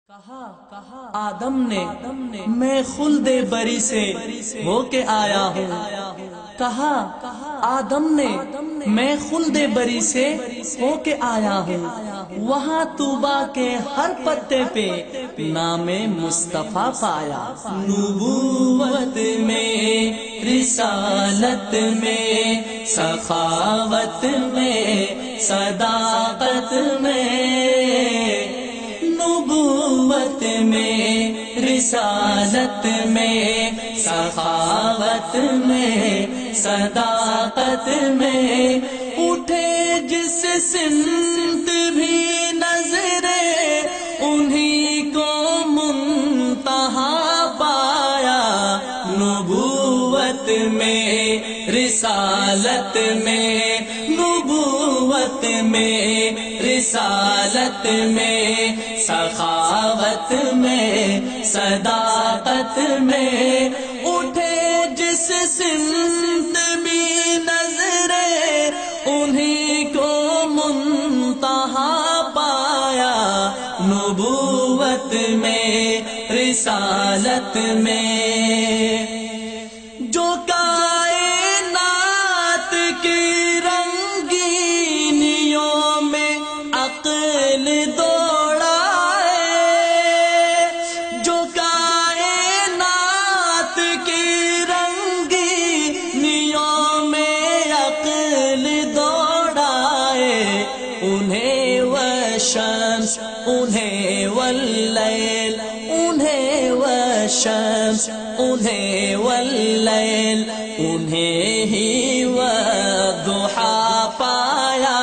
کہا آدم نے میں خلد بری سے ہو کے آیا ہوں. کہا آدم نے میں خلد بری سے ہو کے آیا ہوں. وہاں طوبا کے ہر پتے پہ نام مصطفیٰ پایا. نبوت میں، رسالت میں، سخاوت میں، صداقت میں، نبوت میں، رسالت میں، سخاوت میں، صداقت میں، اٹھے جس سمت بھی نظریں انہی کو منتہا پایا. نبوت میں، رسالت میں، نبوت میں، رسالت میں، سخاوت میں، صداقت میں، اٹھے جس سمت بھی نظریں انہی کو منتہا پایا. نبوت میں، رسالت میں، جو کائنات کی رنگینیوں میں عقل دوڑائے، جو کائنات کی رنگینیوں میں عقل دوڑائے، انہیں والشمس، انہیں واللیل، انہیں والشمس، انہیں واللیل، انہیں ہی والضحیٰ پایا.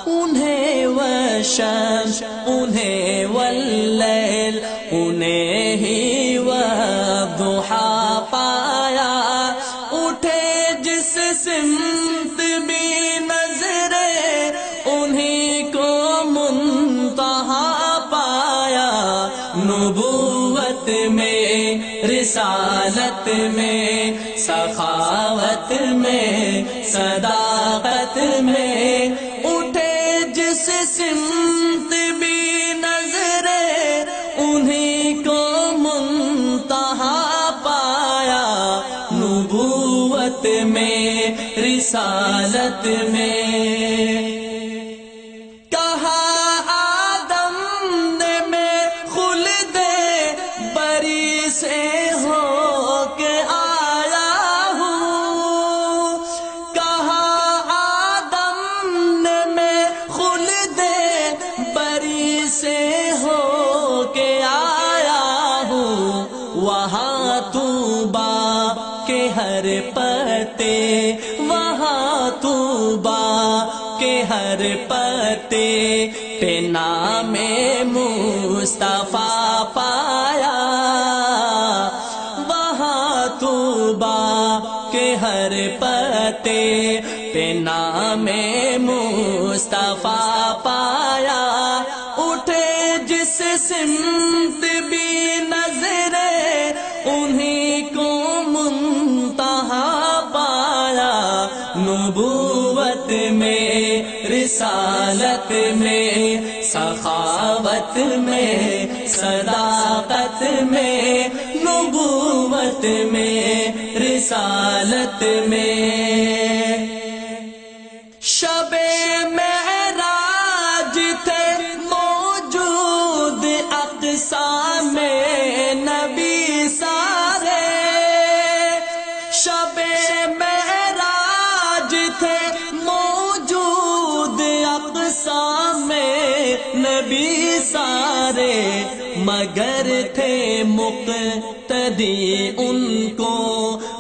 انہیں والشمس، انہیں واللیل، انہیں ہی والضحیٰ پایا. اٹھے جس سمت بھی نظریں انہی کو منتہا پایا. نبوت میں، رسالت میں، سخاوت میں، صداقت میں، اٹھے جس سمت بھی نظریں انہی کو منتہا پایا. نبوت میں، رسالت میں، کہا آدم نے میں خلد بری سے ہو کے آیا ہوں. کہا آدم نے میں خلد بری سے ہو کے آیا ہوں. وہاں طوبا کے ہر پتے، وہاں طوبا کے ہر پتے پہ نام مصطفیٰ پایا. وہاں طوبا کے ہر پتے پہ نام مصطفیٰ پایا. اٹھے جس سمت بھی نظریں انہی کو منتہا پایا. نبوت میں، رسالت میں، سخاوت میں، صداقت میں، نبوت میں، رسالت میں. شب معراج تھے موجود اقصیٰ میں نبی سارے. شب معراج تھے موجود اقصیٰ میں نبی سارے، مگر تھے مقتدی ان کو،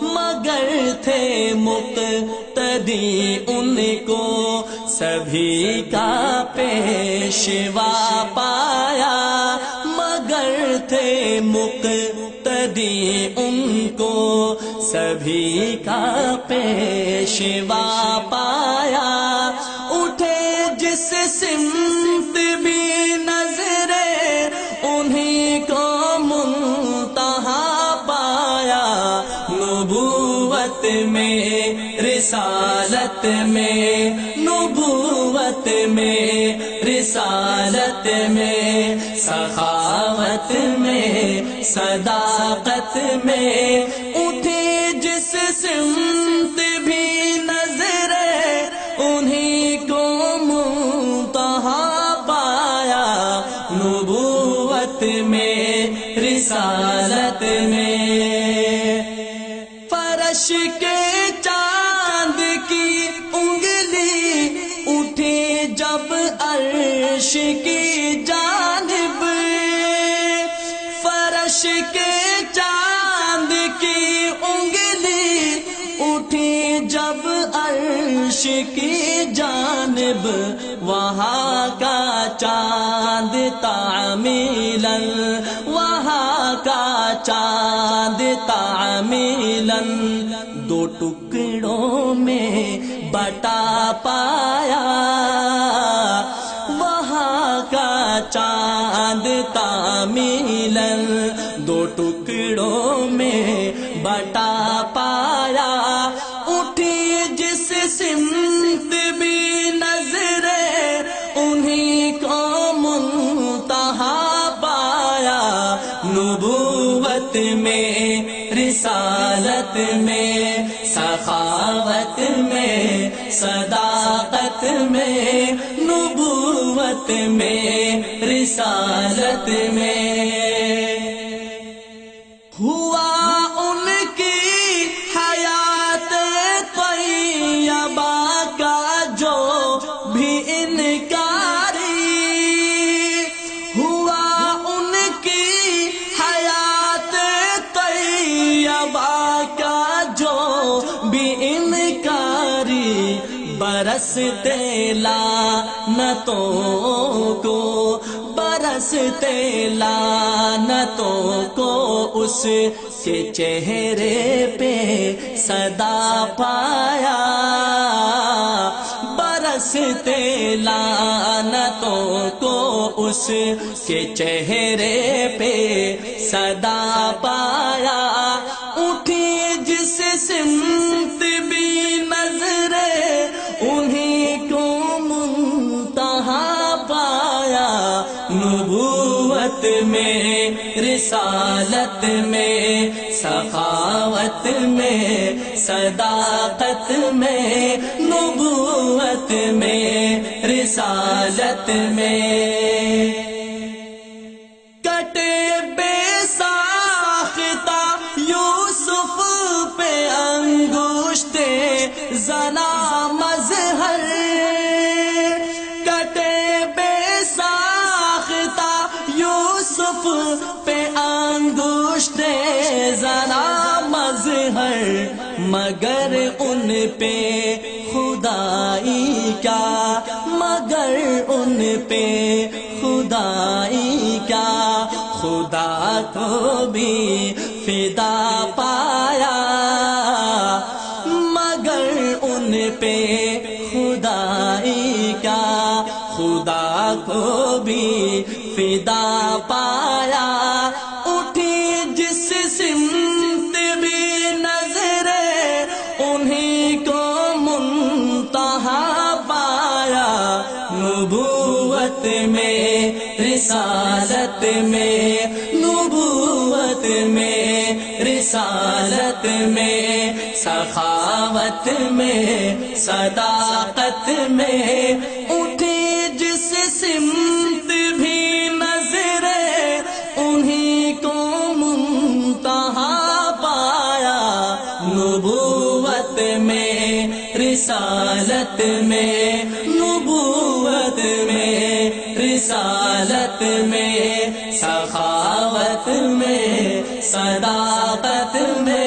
مگر تھے مقتدی ان کو، سبھی کا پیشوا پایا. مگر تھے مقتدی ان کو، سبھی کا پیشوا پایا. اٹھے جس سمت بھی نظریں انہی کو منتہا پایا. نبوت میں، رسالت میں، نبوت میں، رسالت میں، سخاوت میں صداقت میں اٹھی جس سمت بھی نظریں انہیں کو منتہا پایا نبوت میں رسالت میں فرش کے چاند کی انگلی اٹھی جب عرش کی جانب فرش کے چاند کی انگلی اٹھی جب عرش کی جانب وہاں کا چاند تعمیلاً وہاں کا چاند تعمیلاً دو ٹکڑوں میں بٹا پایا وہاں کا چاند تعمیلاً دو ٹکڑوں میں بٹا پایا اٹھی جس سمت بھی نظریں انہیں کو منتہا پایا نبوت میں رسالت میں سخاوت میں صداقت میں نبوت میں رسالت میں ہوا ان کی حیات طیبہ کا جو بھی انکاری ہوا ان کی حیات طیبہ کا جو بھی انکاری برستے لعنتوں کو برستے لعنتوں کو اس کے چہرے پہ صدا پایا برستے لعنتوں کو اس کے چہرے پہ صدا پایا اٹھی جس سمت بھی نظریں انہیں کو منتہا پایا نبوت میں رسالت میں سخاوت میں صداقت میں نبوت میں رسالت میں کٹے بے ساختہ یوسف پہ انگشتے زنا مظہر کٹے بے ساختہ یوسف پہ انگشتے زنا مظہر مگر ان پہ خدائی کیا مگر ان پہ خدائی کیا خدا کو بھی فدا پایا مگر ان پہ خدائی کیا خدا کو بھی فدا پایا اٹھی جس سمت بھی نظریں انہیں کو منتہا پایا نبوت میں رسالت میں نبوت میں رسالت میں سخاوت میں صداقت میں اٹھی جس سمت بھی نظریں انہیں کو منتہا پایا نبوت میں رسالت میں نبوت میں رسالت میں سخاوت میں صداقت میں